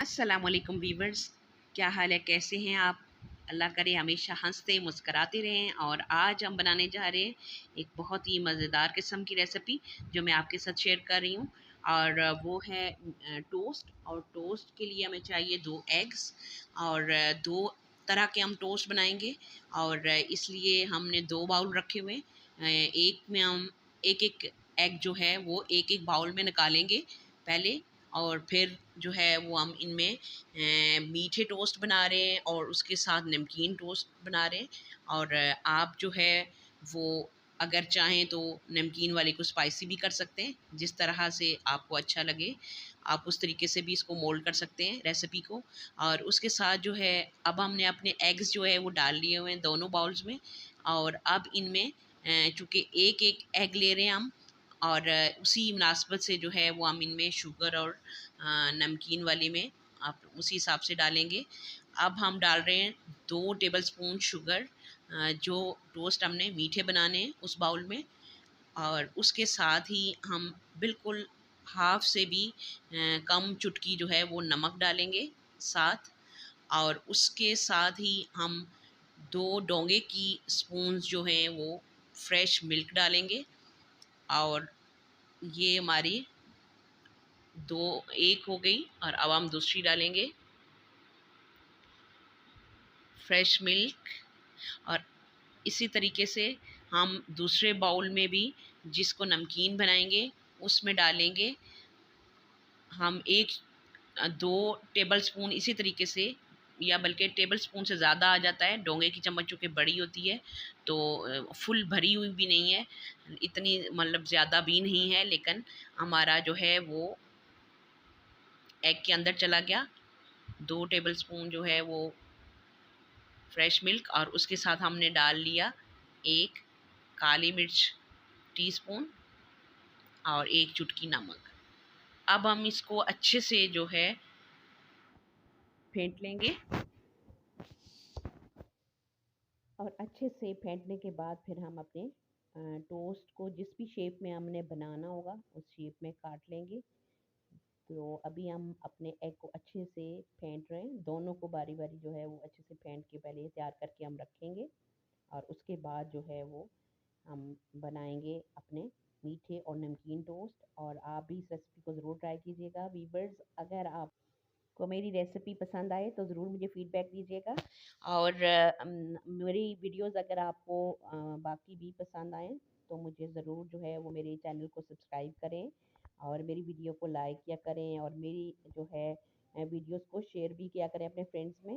अस्सलामुअलैकुम वीवर्स, क्या हाल है, कैसे हैं आप। अल्लाह करे हमेशा हंसते मुस्कराते रहें। और आज हम बनाने जा रहे हैं एक बहुत ही मज़ेदार किस्म की रेसिपी जो मैं आपके साथ शेयर कर रही हूँ। और वो है टोस्ट। और टोस्ट के लिए हमें चाहिए 2 एग्स। और दो तरह के हम टोस्ट बनाएंगे। और इसलिए हमने 2 बाउल रखे हुए हैं। एक में हम एक एक एग जो है वो एक एक बाउल में निकालेंगे पहले। और फिर जो है वो हम इनमें मीठे टोस्ट बना रहे हैं और उसके साथ नमकीन टोस्ट बना रहे हैं। और आप जो है वो अगर चाहें तो नमकीन वाले को स्पाइसी भी कर सकते हैं, जिस तरह से आपको अच्छा लगे आप उस तरीके से भी इसको मोल्ड कर सकते हैं रेसिपी को। और उसके साथ जो है अब हमने अपने एग्स जो है वो डाल लिए हुए हैं दोनों बाउल्स में। और अब इनमें चूँकि एक एक एग ले रहे हैं हम। और उसी मुनासबत से जो है वो हम इनमें शुगर और नमकीन वाले में आप उसी हिसाब से डालेंगे। अब हम डाल रहे हैं 2 टेबलस्पून शुगर। जो टोस्ट हमने मीठे बनाने हैं उस बाउल में। और उसके साथ ही हम बिल्कुल हाफ से भी कम चुटकी जो है वो नमक डालेंगे साथ। और उसके साथ ही हम 2 डोंगे की स्पून्स जो हैं वो फ्रेश मिल्क डालेंगे। और ये हमारी दो एक हो गई। और अब हम दूसरी डालेंगे फ्रेश मिल्क। और इसी तरीके से हम दूसरे बाउल में भी जिसको नमकीन बनाएंगे उसमें डालेंगे हम एक 2 टेबलस्पून इसी तरीके से, या बल्कि टेबलस्पून से ज़्यादा आ जाता है। डोंगे की चम्मच चूँकि बड़ी होती है तो फुल भरी हुई भी नहीं है, इतनी मतलब ज़्यादा भी नहीं है, लेकिन हमारा जो है वो एग के अंदर चला गया। 2 टेबलस्पून जो है वो फ्रेश मिल्क। और उसके साथ हमने डाल लिया एक काली मिर्च टीस्पून और एक चुटकी नमक। अब हम इसको अच्छे से जो है फेंट लेंगे। और अच्छे से फेंटने के बाद फिर हम अपने टोस्ट को जिस भी शेप में हमने बनाना होगा उस शेप में काट लेंगे। तो अभी हम अपने एग को अच्छे से फेंट रहे हैं, दोनों को बारी बारी जो है वो अच्छे से फेंट के पहले तैयार करके हम रखेंगे। और उसके बाद जो है वो हम बनाएंगे अपने मीठे और नमकीन टोस्ट। और आप भी इस रेसिपी को ज़रूर ट्राई कीजिएगा वीवर्स। अगर आपको मेरी रेसिपी पसंद आए तो ज़रूर मुझे फ़ीडबैक दीजिएगा। और मेरी वीडियोस अगर आपको बाकी भी पसंद आएँ तो मुझे ज़रूर जो है वो मेरे चैनल को सब्सक्राइब करें और मेरी वीडियो को लाइक किया करें। और मेरी जो है वीडियोस को शेयर भी किया करें अपने फ्रेंड्स में।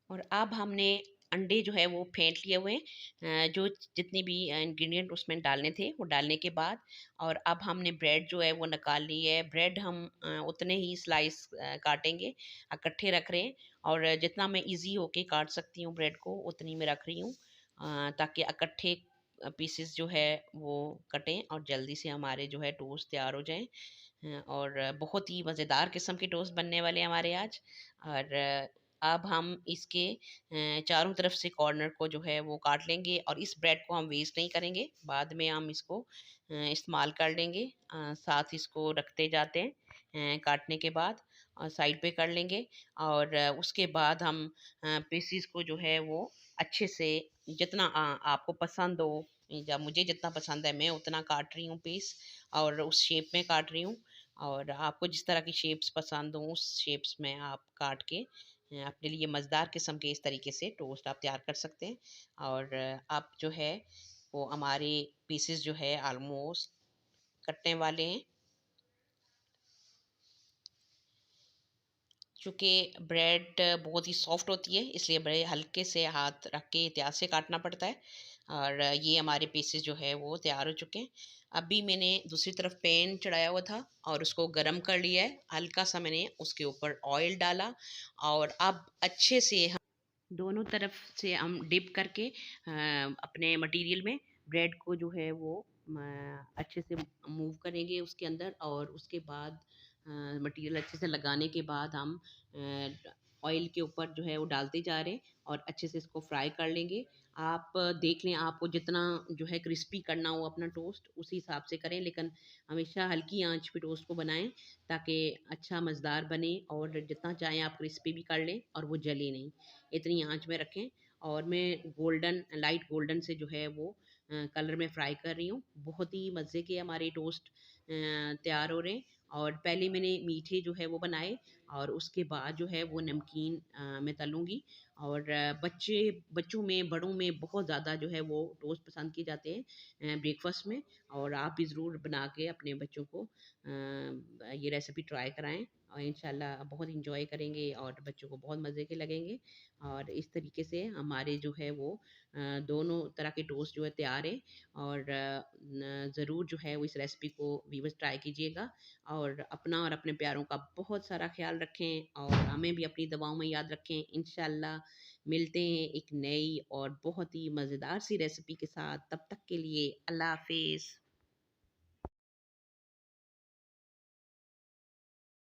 और अब हमने अंडे जो है वो फेंट लिए हुए हैं, जो जितने भी इंग्रेडिएंट उसमें डालने थे वो डालने के बाद। और अब हमने ब्रेड जो है वो निकाल ली है। ब्रेड हम उतने ही स्लाइस काटेंगे, इकट्ठे रख रहे हैं। और जितना मैं इजी होके काट सकती हूँ ब्रेड को उतनी मैं रख रही हूँ, ताकि इकट्ठे पीसेस जो है वो कटें और जल्दी से हमारे जो है टोस्ट तैयार हो जाएं। और बहुत ही मज़ेदार किस्म के टोस्ट बनने वाले हैं हमारे आज। और अब हम इसके चारों तरफ से कॉर्नर को जो है वो काट लेंगे। और इस ब्रेड को हम वेस्ट नहीं करेंगे, बाद में हम इसको इस्तेमाल कर लेंगे। साथ इसको रखते जाते हैं काटने के बाद, और साइड पे कर लेंगे। और उसके बाद हम पीसीस को जो है वो अच्छे से जितना आपको पसंद हो, या मुझे जितना पसंद है मैं उतना काट रही हूँ पीस, और उस शेप में काट रही हूँ। और आपको जिस तरह की शेप्स पसंद हो उस शेप्स में आप काट के अपने लिए मज़ेदार किस्म के इस तरीके से टोस्ट आप तैयार कर सकते हैं। और आप जो है वो हमारे पीसेस जो है आलमोस्ट कटने वाले हैं। चूँकि ब्रेड बहुत ही सॉफ्ट होती है इसलिए बड़े हल्के से हाथ रख के एहतियात से काटना पड़ता है। और ये हमारे पीसेस जो है वो तैयार हो चुके हैं। अभी मैंने दूसरी तरफ पैन चढ़ाया हुआ था और उसको गरम कर लिया है। हल्का सा मैंने उसके ऊपर ऑयल डाला। और अब अच्छे से हम दोनों तरफ से हम डिप करके अपने मटेरियल में ब्रेड को जो है वो अच्छे से मूव करेंगे उसके अंदर। और उसके बाद मटेरियल अच्छे से लगाने के बाद हम ऑयल के ऊपर जो है वो डालते जा रहे हैं और अच्छे से इसको फ्राई कर लेंगे। आप देख लें, आपको जितना जो है क्रिस्पी करना हो अपना टोस्ट उसी हिसाब से करें, लेकिन हमेशा हल्की आंच पे टोस्ट को बनाएं ताकि अच्छा मज़ेदार बने, और जितना चाहें आप क्रिस्पी भी कर लें और वो जले नहीं, इतनी आंच में रखें। और मैं गोल्डन, लाइट गोल्डन से जो है वो कलर में फ्राई कर रही हूँ। बहुत ही मज़े के हमारे टोस्ट तैयार हो रहे हैं। और पहले मैंने मीठे जो है वो बनाए, और उसके बाद जो है वो नमकीन मैं तलूँगी। और बच्चों में, बड़ों में बहुत ज़्यादा जो है वो टोस्ट पसंद किए जाते हैं ब्रेकफास्ट में। और आप भी ज़रूर बना के अपने बच्चों को ये रेसिपी ट्राई कराएं, और इंशाल्लाह बहुत इंजॉय करेंगे और बच्चों को बहुत मज़े के लगेंगे। और इस तरीके से हमारे जो है वो दोनों तरह के टोस्ट जो है तैयार है। और ज़रूर जो है वो इस रेसिपी को व्यूअर्स ट्राई कीजिएगा, और अपना और अपने प्यारों का बहुत सारा ख्याल रखें, और हमें भी अपनी दवाओं में याद रखें। इंशाल्लाह मिलते हैं एक नई और बहुत ही मज़ेदार सी रेसिपी के साथ। तब तक के लिए अल्लाह हाफ़िज़।